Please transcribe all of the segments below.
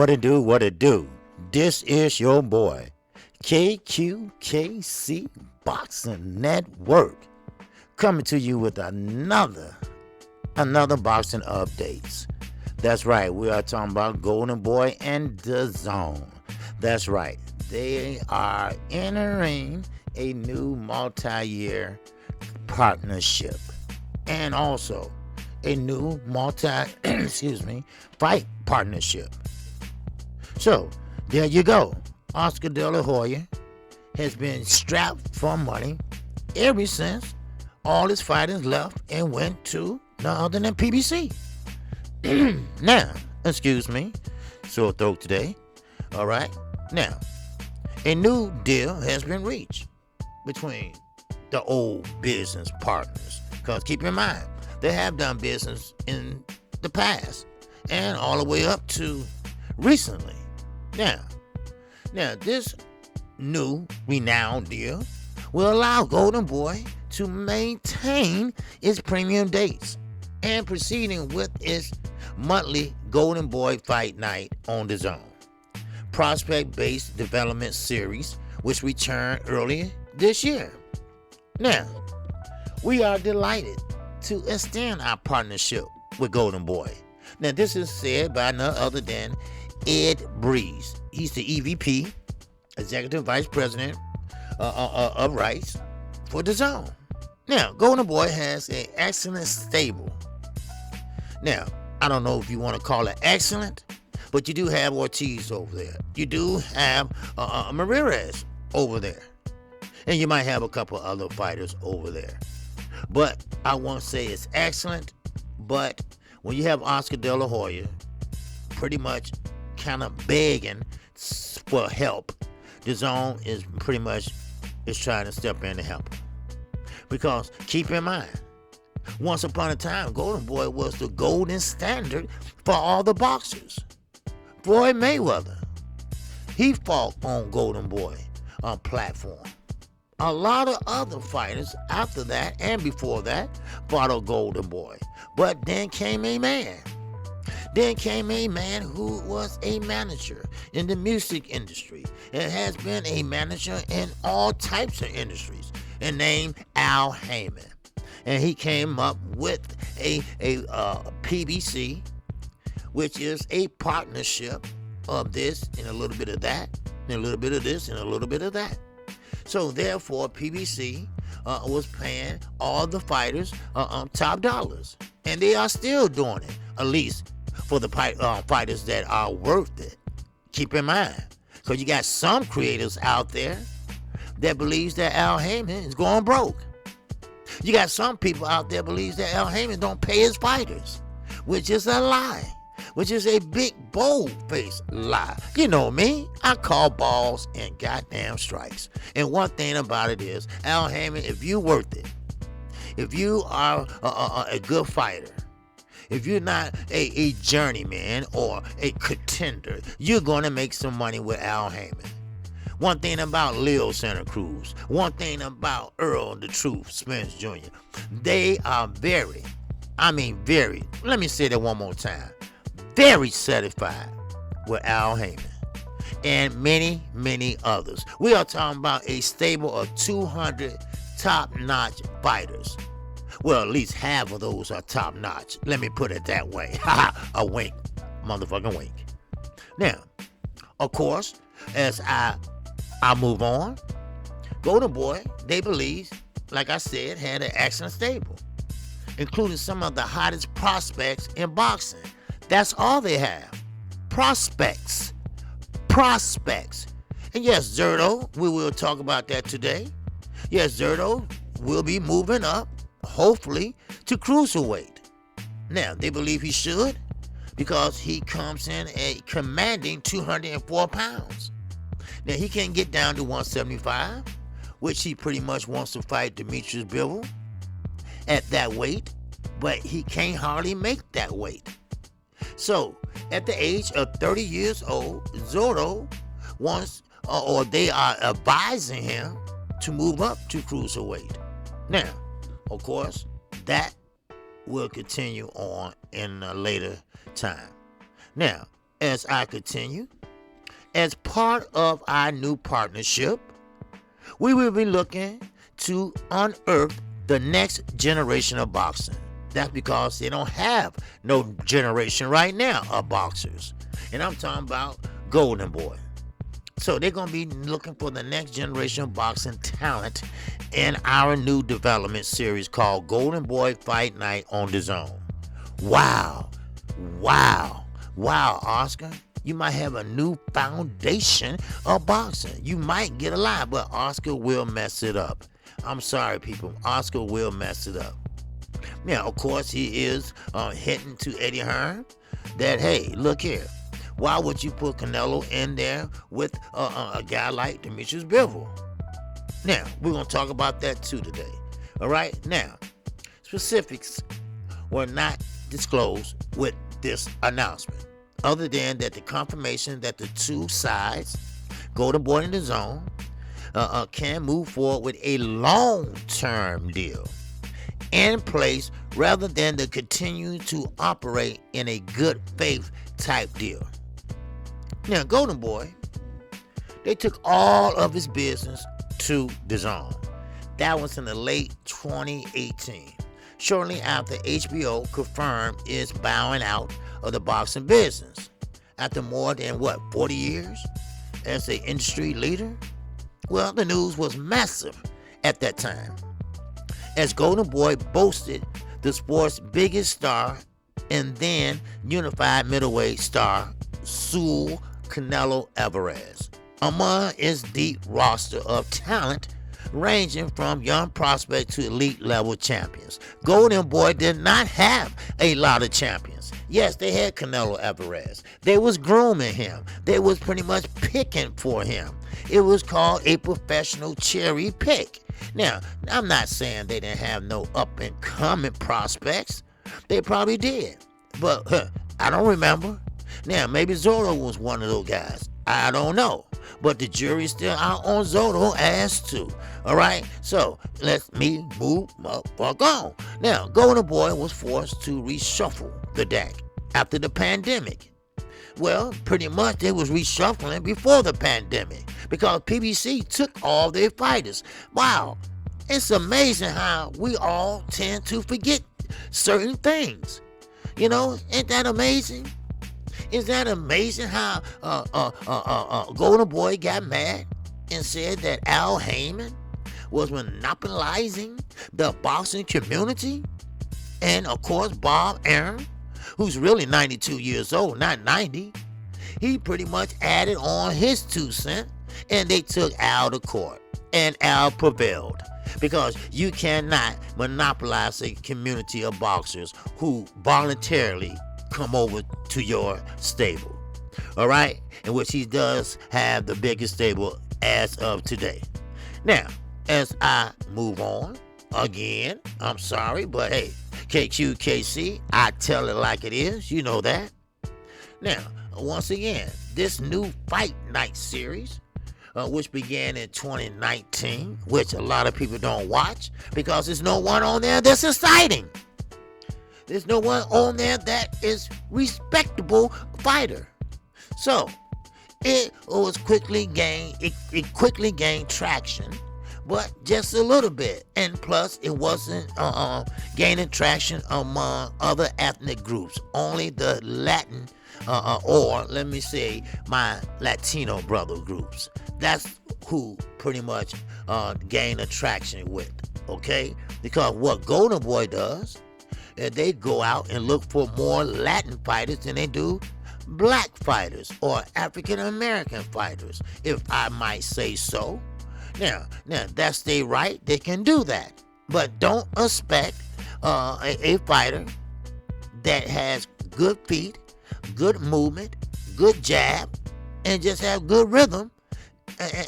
What it do, what it do. This is your boy, KQKC Boxing Network, coming to you with another boxing updates. That's right, we are talking about Golden Boy and the Zone. That's right, they are entering a new multi-year partnership and also a new fight partnership. So there you go. Oscar De La Hoya has been strapped for money ever since all his fighters left and went to none other than PBC. Now, excuse me, sore throat today. All right. Now, a new deal has been reached between the old business partners. Because keep in mind, they have done business in the past and all the way up to recently. Now, this new renowned deal will allow Golden Boy to maintain its premium dates and proceeding with its monthly Golden Boy Fight Night on the Zone prospect-based development series, which returned earlier this year. Now, we are delighted to extend our partnership with Golden Boy. Now, this is said by none other than Ed Breeze. He's the EVP, Executive Vice President of Rights for the Zone. Now, Golden Boy has an excellent stable. Now, I don't know if you want to call it excellent, but you do have Ortiz over there. You do have Ramirez over there. And you might have a couple other fighters over there. But I won't say it's excellent, but when you have Oscar De La Hoya pretty much kind of begging for help, the Zone is pretty much trying to step in to help him. Because keep in mind, once upon a time, Golden Boy was the golden standard for all the boxers. Floyd Mayweather, he fought on Golden Boy platform. A lot of other fighters after that and before that fought on Golden Boy. But then came a man. Then came a man who was a manager in the music industry and has been a manager in all types of industries, and named Al Heyman. And he came up with a PBC, which is a partnership of this and a little bit of that, and a little bit of this and a little bit of that. So therefore, PBC was paying all the fighters top dollars, and they are still doing it, at least for the fighters that are worth it. Keep in mind, because you got some creators out there that believes that Al Heyman is going broke. You got some people out there believes that Al Heyman don't pay his fighters, which is a lie, which is a big, bold-faced lie. You know me, I call balls and goddamn strikes. And one thing about it is, Al Heyman, if you worth it, if you are a good fighter, if you're not a journeyman or a contender, you're going to make some money with Al Heyman. One thing about Leo Santa Cruz, one thing about Earl the Truth Spence Jr., they are very, let me say that one more time, very satisfied with Al Heyman and many, many others. We are talking about a stable of 200 top-notch fighters. Well, at least half of those are top-notch. Let me put it that way. A wink. Motherfucking wink. Now, of course, as I move on, Golden Boy, they believe, like I said, had an excellent stable, including some of the hottest prospects in boxing. That's all they have. Prospects. And yes, Zerto, we will talk about that today. Yes, Zerto will be moving up, hopefully, to cruiserweight. Now, they believe he should because he comes in a commanding 204 pounds. Now, he can get down to 175, which he pretty much wants to fight Demetrius Bivol at that weight, but he can't hardly make that weight. So, at the age of 30 years old, Zotto wants, or they are advising him to move up to cruiserweight. Now, of course, that will continue on in a later time. Now, as I continue, as part of our new partnership, we will be looking to unearth the next generation of boxing. That's because they don't have no generation right now of boxers. And I'm talking about Golden Boy. So they're going to be looking for the next generation of boxing talent in our new development series called Golden Boy Fight Night on the Zone. Wow, Oscar. You might have a new foundation of boxing. You might get a lot, but Oscar will mess it up. I'm sorry, people. Oscar will mess it up. Now, of course, he is hinting to Eddie Hearn that, hey, look here. Why would you put Canelo in there with a guy like Demetrius Bivol? Now, we're going to talk about that too today. All right? Now, specifics were not disclosed with this announcement, other than that the confirmation that the two sides, Golden Boy and the Zone, can move forward with a long-term deal in place rather than to continue to operate in a good faith type deal. Now, Golden Boy, they took all of his business to the Zone. That was in the late 2018, shortly after HBO confirmed its bowing out of the boxing business. After more than, 40 years as an industry leader? Well, the news was massive at that time, as Golden Boy boasted the sport's biggest star and then unified middleweight star, Saul Canelo Alvarez, among its deep roster of talent ranging from young prospects to elite level champions. Golden Boy did not have a lot of champions. Yes, they had Canelo Alvarez. They was grooming him. They was pretty much picking for him. It was called a professional cherry pick. Now, I'm not saying they didn't have no up-and-coming prospects. They probably did. But I don't remember. Now, maybe Zotto was one of those guys. I don't know. But the jury's still out on Zotto as too. All right? So, let me move motherfucker on. Now, Golden Boy was forced to reshuffle the deck after the pandemic. Well, pretty much they was reshuffling before the pandemic because PBC took all their fighters. Wow. It's amazing how we all tend to forget certain things. You know, ain't that amazing? Is that amazing how Golden Boy got mad and said that Al Heyman was monopolizing the boxing community? And of course, Bob Arum, who's really 92 years old, not 90, he pretty much added on his 2 cents, and they took Al to court, and Al prevailed. Because you cannot monopolize a community of boxers who voluntarily come over to your stable. All right? In which he does have the biggest stable as of today. Now, as I move on, again, I'm sorry, but hey, KQKC, I tell it like it is. You know that. Now, once again, this new Fight Night series, which began in 2019, which a lot of people don't watch because there's no one on there that's exciting. There's no one on there that is respectable fighter. So it was quickly gained. It quickly gained traction, but just a little bit. And plus, it wasn't gaining traction among other ethnic groups. Only the Latin, or let me say, my Latino brother groups. That's who pretty much gain attraction with. Okay, because what Golden Boy does, they go out and look for more Latin fighters than they do black fighters or African American fighters, if I might say so. Now that's their right. They can do that, but don't expect a fighter that has good feet, good movement, good jab, and just have good rhythm,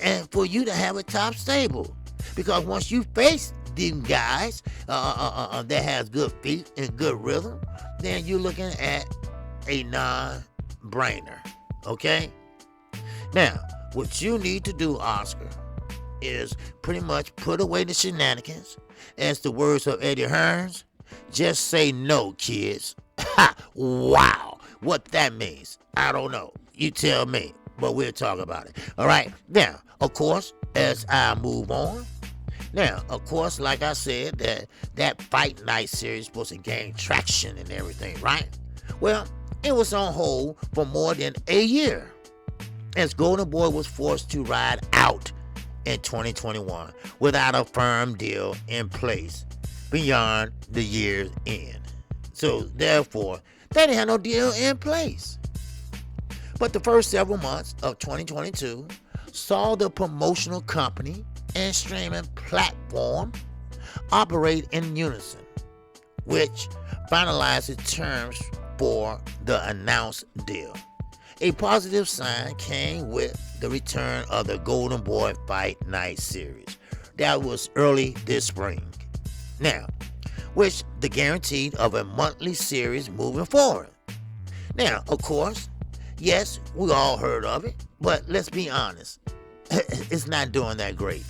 and for you to have a top stable. Because once you face them guys that has good feet and good rhythm, then you're looking at a non-brainer. Okay? Now, what you need to do, Oscar, is pretty much put away the shenanigans. As the words of Eddie Hearns, just say no, kids. Ha! Wow! What that means, I don't know. You tell me, but we'll talk about it. All right. Now, of course, as I move on. Now, of course, like I said, that Fight Night series supposed to gain traction and everything, right? Well, it was on hold for more than a year, as Golden Boy was forced to ride out in 2021 without a firm deal in place beyond the year's end. So, therefore, they didn't have no deal in place. But the first several months of 2022 saw the promotional company and streaming platform operate in unison, which finalized the terms for the announced deal. A positive sign came with the return of the Golden Boy Fight Night series. That was early this spring. Now, which the guarantee of a monthly series moving forward. Now, of course, yes, we all heard of it, but let's be honest, it's not doing that great.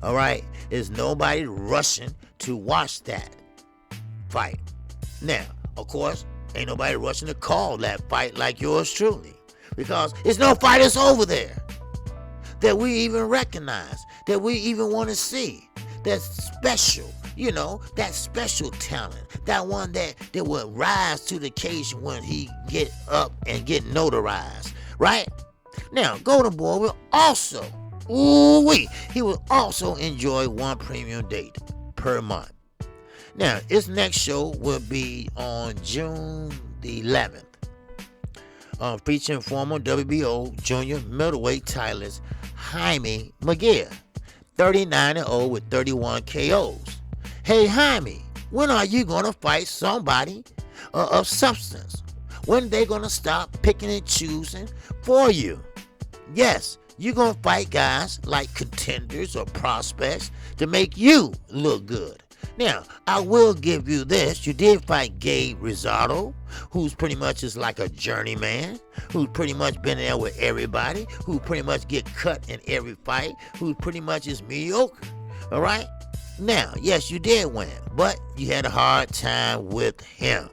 All right, there's nobody rushing to watch that fight. Now, of course, ain't nobody rushing to call that fight like yours truly, because there's no fighters over there that we even recognize, that we even want to see, that's special, that special talent, that one that will rise to the occasion when he get up and get notarized, right? Now, Golden Boy will also, he will also enjoy one premium date per month. Now, his next show will be on June the 11th, featuring former WBO junior middleweight titleist Jaime Munguia, 39-0 with 31 KOs. Hey, Jaime, when are you going to fight somebody of substance? When they going to stop picking and choosing for you? Yes, you're going to fight guys like contenders or prospects to make you look good. Now, I will give you this. You did fight Gabe Rosado, who's pretty much is like a journeyman, who's pretty much been there with everybody, who pretty much get cut in every fight, who pretty much is mediocre. All right? Now, yes, you did win, but you had a hard time with him.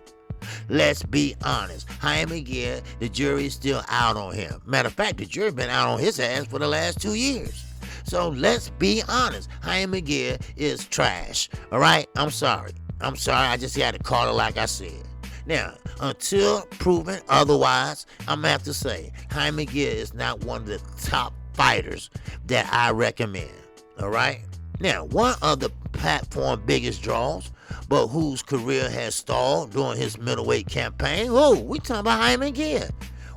Let's be honest. Jaime Munguia, the jury is still out on him. Matter of fact, the jury been out on his ass for the last 2 years. So let's be honest. Jaime Munguia is trash. All right? I'm sorry. I just had to call it like I said. Now, until proven otherwise, I'm going to have to say Jaime Munguia is not one of the top fighters that I recommend. All right? Now, one of the platform's biggest draws, but whose career has stalled during his middleweight campaign. Oh, we talking about Jaime Munguia.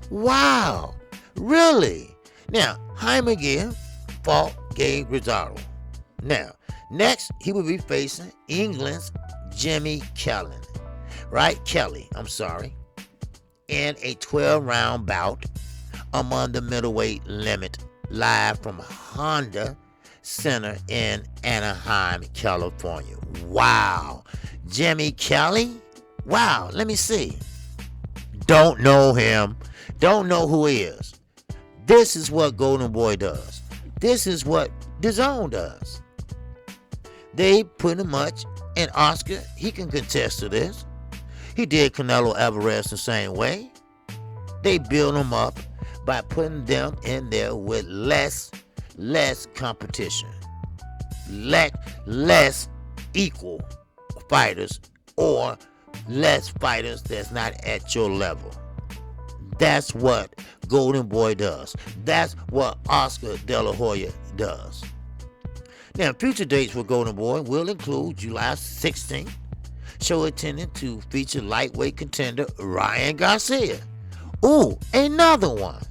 Wow. Really? Now, Jaime Munguia fought Gabe Rosado. Now, next, he will be facing England's Jimmy Kelly, in a 12-round bout among the middleweight limit, live from Honda Center in Anaheim, California. Wow. Jimmy Kelly? Wow, let me see. Don't know him. Don't know who he is. This is what Golden Boy does. This is what DAZN does. They pretty much, and Oscar, he can contest to this. He did Canelo Alvarez the same way. They build him up by putting them in there with less competition, less equal fighters, or less fighters that's not at your level. That's what Golden Boy does. That's what Oscar De La Hoya does. Now, future dates for Golden Boy will include July 16th, show attending to feature lightweight contender Ryan Garcia. Ooh, another one.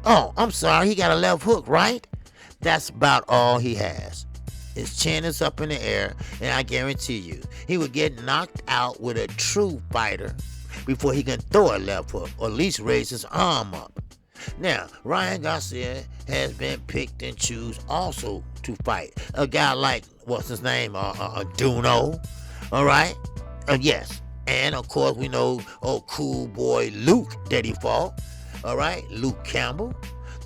Oh, I'm sorry, he got a left hook, right? That's about all he has. His chin is up in the air, and I guarantee you, he will get knocked out with a true fighter before he can throw a left hook, or at least raise his arm up. Now, Ryan Garcia has been picked and choose also to fight a guy like, what's his name, Duno, all right? Yes, and of course we know cool boy Luke that he fought, all right? Luke Campbell,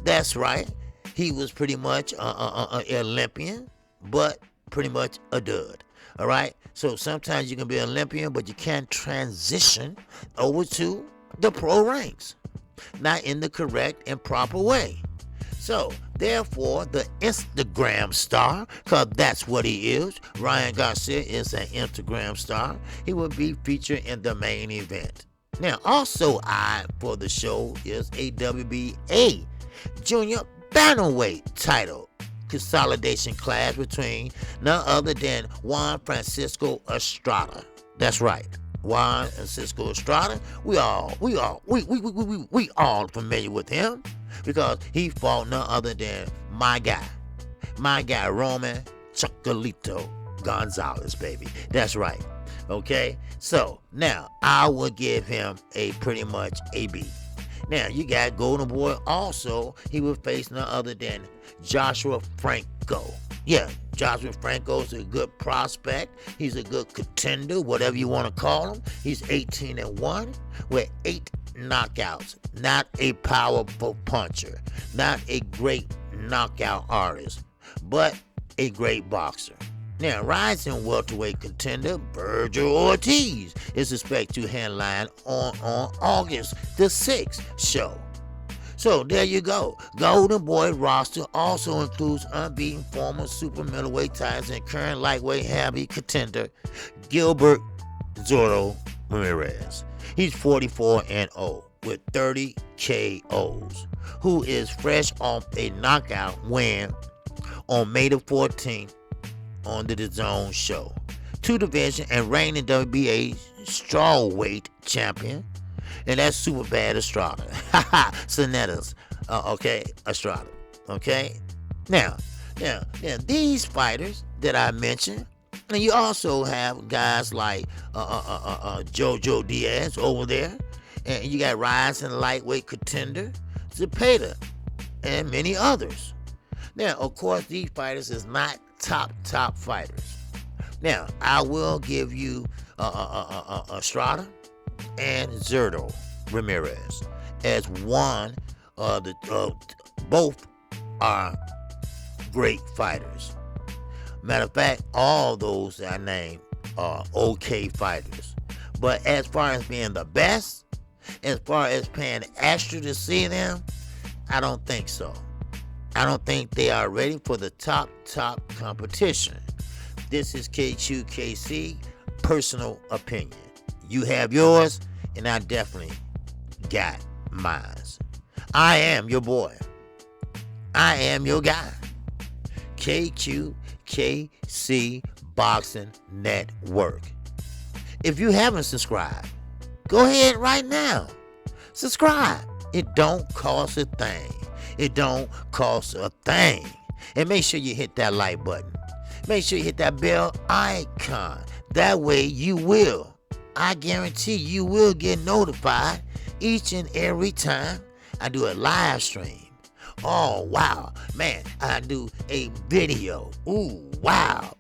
that's right. He was pretty much an Olympian, but pretty much a dud, all right? So sometimes you can be an Olympian, but you can't transition over to the pro ranks, not in the correct and proper way. So, therefore, the Instagram star, because that's what he is, Ryan Garcia is an Instagram star, he will be featured in the main event. Now, also eyed for the show is a WBA Junior Bantamweight title consolidation clash between none other than Juan Francisco Estrada. That's right. Juan Francisco Estrada, we all familiar with him because he fought none other than my guy Roman Chocolito Gonzalez, baby. That's right. Okay, so now I will give him a pretty much a B. Now you got Golden Boy also. He will face none other than Joshua Franco. Yeah, Joshua Franco is a good prospect. He's a good contender, whatever you want to call him. He's 18-1 with 8 knockouts. Not a powerful puncher, not a great knockout artist, but a great boxer. Now, rising welterweight contender Virgil Ortiz is expected to headline on August the 6th show. So there you go. Golden Boy roster also includes unbeaten former super middleweight titles and current lightweight heavy contender Gilbert Zorro Ramirez. He's 44-0 with 30 KOs, who is fresh off a knockout win on May the 14th on the DAZN show. 2 division and reigning WBA strawweight champion. And that's super bad Estrada. Sonetas. Okay, Estrada. Okay? Now, these fighters that I mentioned, and you also have guys like Jojo Diaz over there, and you got rising lightweight contender Zepeda, and many others. Now, of course, these fighters is not top fighters. Now, I will give you Estrada and Zurdo Ramirez as one of the both are great fighters. Matter of fact, all those I named are okay fighters. But as far as being the best, as far as paying extra to see them, I don't think so. I don't think they are ready for the top competition. This is KQKC personal opinion. You have yours, and I definitely got mine. I am your boy. I am your guy. KQKC Boxing Network. If you haven't subscribed, go ahead right now. Subscribe. It don't cost a thing. It don't cost a thing. And make sure you hit that like button. Make sure you hit that bell icon. That way you will, I guarantee you will get notified each and every time I do a live stream. Oh, wow. Man, I do a video. Ooh, wow.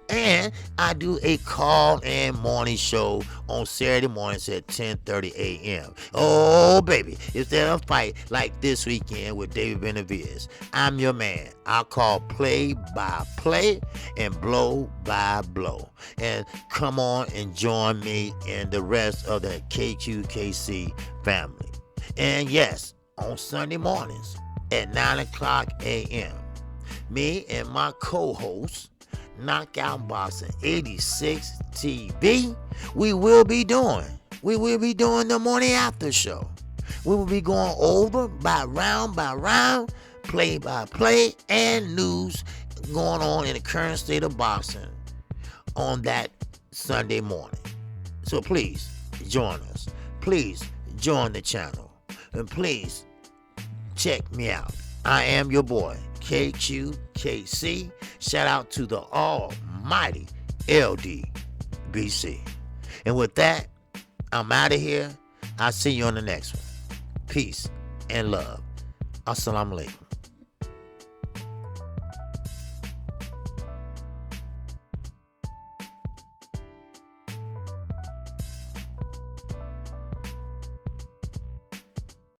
And I do a call-in morning show on Saturday mornings at 10:30 a.m. Oh, baby. If there's a fight like this weekend with David Benavidez, I'm your man. I'll call play-by-play and blow-by-blow. And come on and join me and the rest of the KQKC family. And yes, on Sunday mornings at 9 o'clock a.m., me and my co-host, Knockout Boxing 86 TV, we will be doing the morning after show. We will be going over by round, play by play, and news going on in the current state of boxing on that Sunday morning. So please join us. Please join the channel. And please check me out. I am your boy, KQKC. Shout out to the almighty LDBC. And with that, I'm out of here. I'll see you on the next one. Peace and love. Assalamu alaikum.